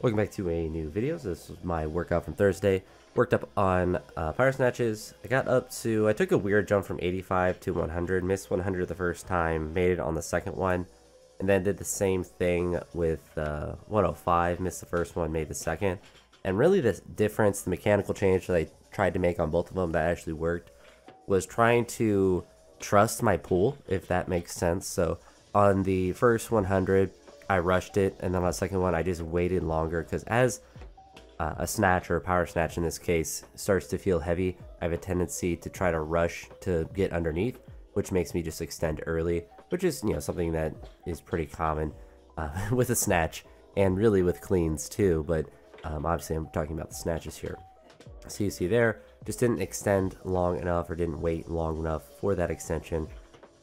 Welcome back to a new video. So this was my workout from Thursday. Worked up on power snatches. I took a weird jump from 85 to 100. Missed 100 the first time. Made it on the second one. And then did the same thing with 105. Missed the first one, made the second. And really the difference, the mechanical change that I tried to make on both of them that actually worked, was trying to trust my pull, if that makes sense. So on the first 100, I rushed it, and then on the second one, I just waited longer, because as a snatch, or a power snatch in this case, starts to feel heavy, I have a tendency to try to rush to get underneath, which makes me just extend early, which is, something that is pretty common with a snatch, and really with cleans too, but obviously I'm talking about the snatches here. So you see there, just didn't extend long enough, or didn't wait long enough for that extension,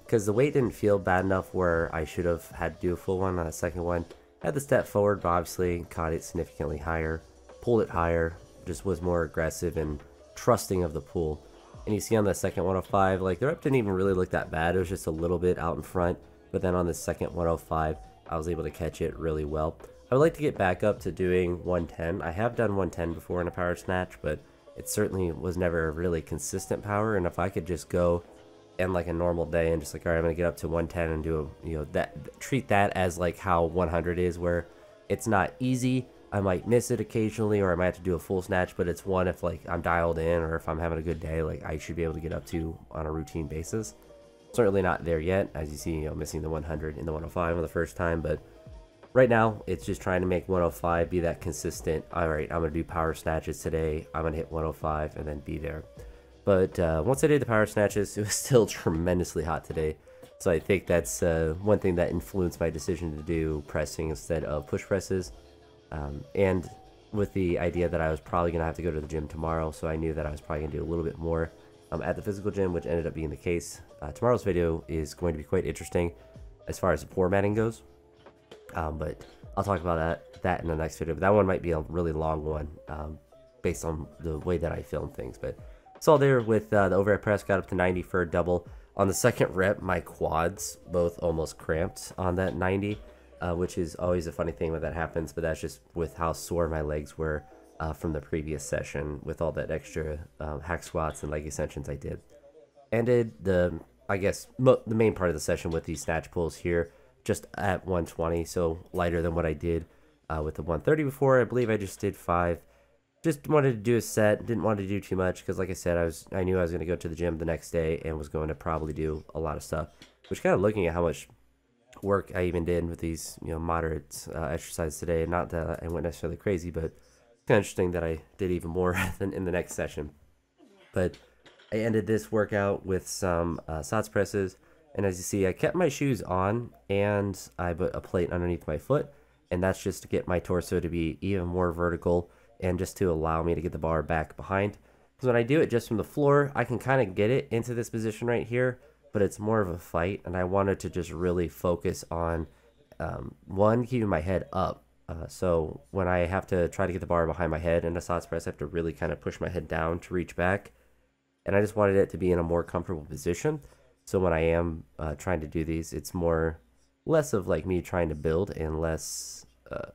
because the weight didn't feel bad enough where I should have had to do a full one on the second one. Had the step forward, but obviously caught it significantly higher, pulled it higher, just was more aggressive and trusting of the pull. And you see on the second 105, like the rep didn't even really look that bad. It was just a little bit out in front, but then on the second 105, I was able to catch it really well. I would like to get back up to doing 110. I have done 110 before in a power snatch, but it certainly was never a really consistent power. And if I could just go and like a normal day and just like, all right, I'm gonna get up to 110 and do treat that as like how 100 is, where it's not easy. I might miss it occasionally, or I might have to do a full snatch, but it's one if like I'm dialed in, or if I'm having a good day, like I should be able to get up to on a routine basis. Certainly not there yet, as you see, missing the 100 and the 105 on the first time, but right now it's just trying to make 105 be that consistent. All right, I'm gonna do power snatches today, I'm gonna hit 105 and then be there. But once I did the power snatches, it was still tremendously hot today. So I think that's one thing that influenced my decision to do pressing instead of push presses. And with the idea that I was probably going to have to go to the gym tomorrow, so I knew that I was probably going to do a little bit more at the physical gym, which ended up being the case. Tomorrow's video is going to be quite interesting as far as the floor matting goes. But I'll talk about that in the next video. But that one might be a really long one based on the way that I film things. But it's all there with the overhead press. Got up to 90 for a double. On the second rep, my quads both almost cramped on that 90, which is always a funny thing when that happens, but that's just with how sore my legs were from the previous session with all that extra hack squats and leg extensions I did. Ended the main part of the session with these snatch pulls here, just at 120, so lighter than what I did with the 130 before. I believe I just did 5. Just wanted to do a set, didn't want to do too much, because like I said, I knew I was going to go to the gym the next day and was going to probably do a lot of stuff, which kind of looking at how much work I even did with these moderate exercises today, not that I went necessarily crazy, but it's kind of interesting that I did even more than in the next session. But I ended this workout with some SOTS presses, and as you see, I kept my shoes on and I put a plate underneath my foot, and that's just to get my torso to be even more vertical and just to allow me to get the bar back behind. Because when I do it just from the floor, I can kind of get it into this position right here, but it's more of a fight, and I wanted to just really focus on one, keeping my head up. So when I have to try to get the bar behind my head in a SOTS press, I have to really kind of push my head down to reach back, and I just wanted it to be in a more comfortable position. So when I am trying to do these, it's less of like me trying to build and less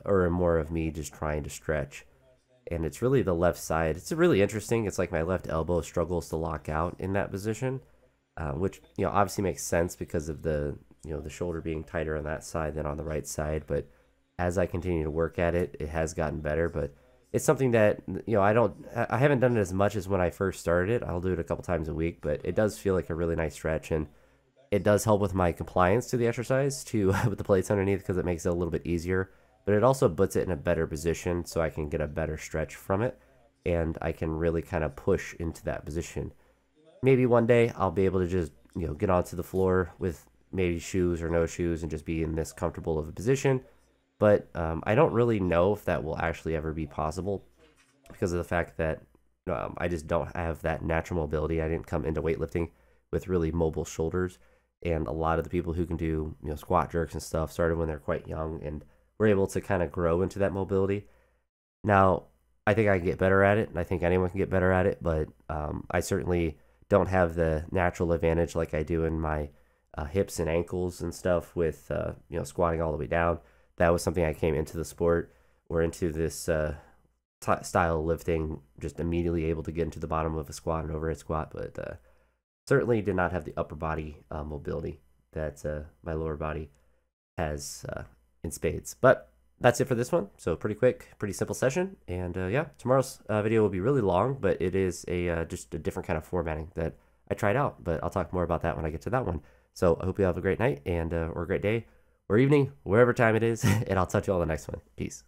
or more of me just trying to stretch. And it's really the left side. It's really interesting. It's like my left elbow struggles to lock out in that position, which obviously makes sense because of the the shoulder being tighter on that side than on the right side. But as I continue to work at it, it has gotten better. But it's something that I haven't done it as much as when I first started it. I'll do it a couple times a week, but it does feel like a really nice stretch, and it does help with my compliance to the exercise with the plates underneath, because it makes it a little bit easier. But it also puts it in a better position so I can get a better stretch from it, and I can really kind of push into that position. Maybe one day I'll be able to just get onto the floor with maybe shoes or no shoes and just be in this comfortable of a position, but I don't really know if that will actually ever be possible, because of the fact that I just don't have that natural mobility. I didn't come into weightlifting with really mobile shoulders, and a lot of the people who can do squat jerks and stuff started when they're quite young, and we're able to kind of grow into that mobility. Now, I think I can get better at it, and I think anyone can get better at it, but I certainly don't have the natural advantage like I do in my hips and ankles and stuff with squatting all the way down. That was something I came into the sport were into this style of lifting, just immediately able to get into the bottom of a squat and overhead squat, but certainly did not have the upper body mobility that my lower body has in spades. But that's it for this one. So pretty quick, pretty simple session. And yeah, tomorrow's video will be really long, but it is just a different kind of formatting that I tried out. But I'll talk more about that when I get to that one. So I hope you have a great night and or a great day or evening, wherever time it is. And I'll touch you all on the next one. Peace.